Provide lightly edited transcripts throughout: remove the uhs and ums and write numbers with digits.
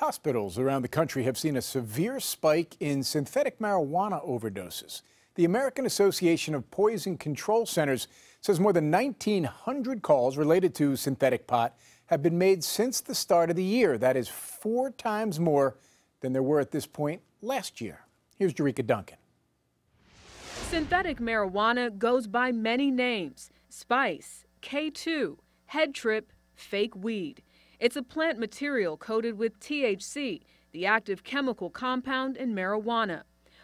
Hospitals around the country have seen a severe spike in synthetic marijuana overdoses. The American Association of Poison Control Centers says more than 1,900 calls related to synthetic pot have been made since the start of the year. That is 4 times more than there were at this point last year. Here's Jerika Duncan. Synthetic marijuana goes by many names: spice, K2, head trip, fake weed. It's a plant material coated with THC, the active chemical compound in marijuana.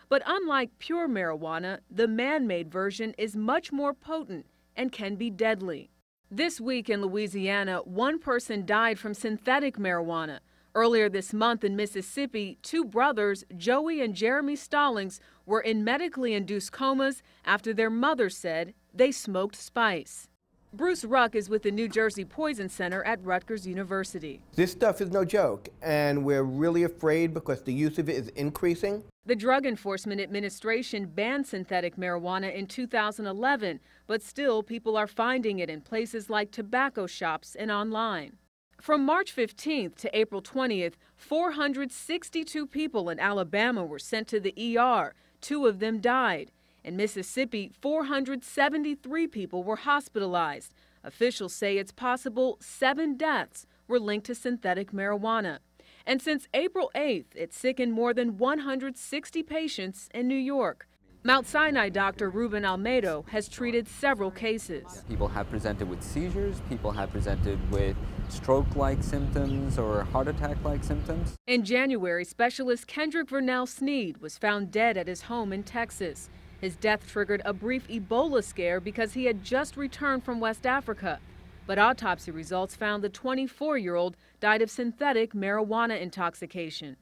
But unlike pure marijuana, the man-made version is much more potent and can be deadly. This week in Louisiana, 1 person died from synthetic marijuana. Earlier this month in Mississippi, 2 brothers, Joey and Jeremy Stallings, were in medically induced comas after their mother said they smoked spice. Bruce Ruck is with the New Jersey Poison Center at Rutgers University. This stuff is no joke, and we're really afraid because the use of it is increasing. The Drug Enforcement Administration banned synthetic marijuana in 2011, but still people are finding it in places like tobacco shops and online. From March 15th to April 20th, 462 people in Alabama were sent to the ER. 2 of them died. In Mississippi, 473 people were hospitalized. Officials say it's possible 7 deaths were linked to synthetic marijuana. And since April 8th, it's sickened more than 160 patients in New York. Mount Sinai doctor Ruben Almedo has treated several cases. People have presented with seizures, people have presented with stroke-like symptoms or heart attack-like symptoms. In January, specialist Kendrick Vernell Sneed was found dead at his home in Texas. His death triggered a brief Ebola scare because he had just returned from West Africa. But autopsy results found the 24-year-old died of synthetic marijuana intoxication.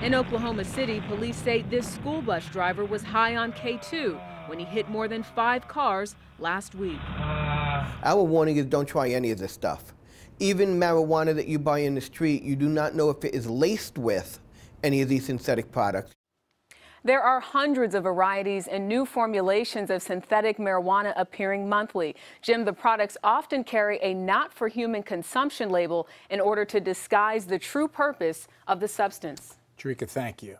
In Oklahoma City, police say this school bus driver was high on K2 when he hit more than 5 cars last week. Our warning is don't try any of this stuff. Even marijuana that you buy in the street, you do not know if it is laced with any of these synthetic products. There are hundreds of varieties and new formulations of synthetic marijuana appearing monthly. Jim, the products often carry a not for human consumption label in order to disguise the true purpose of the substance. Jerika, thank you.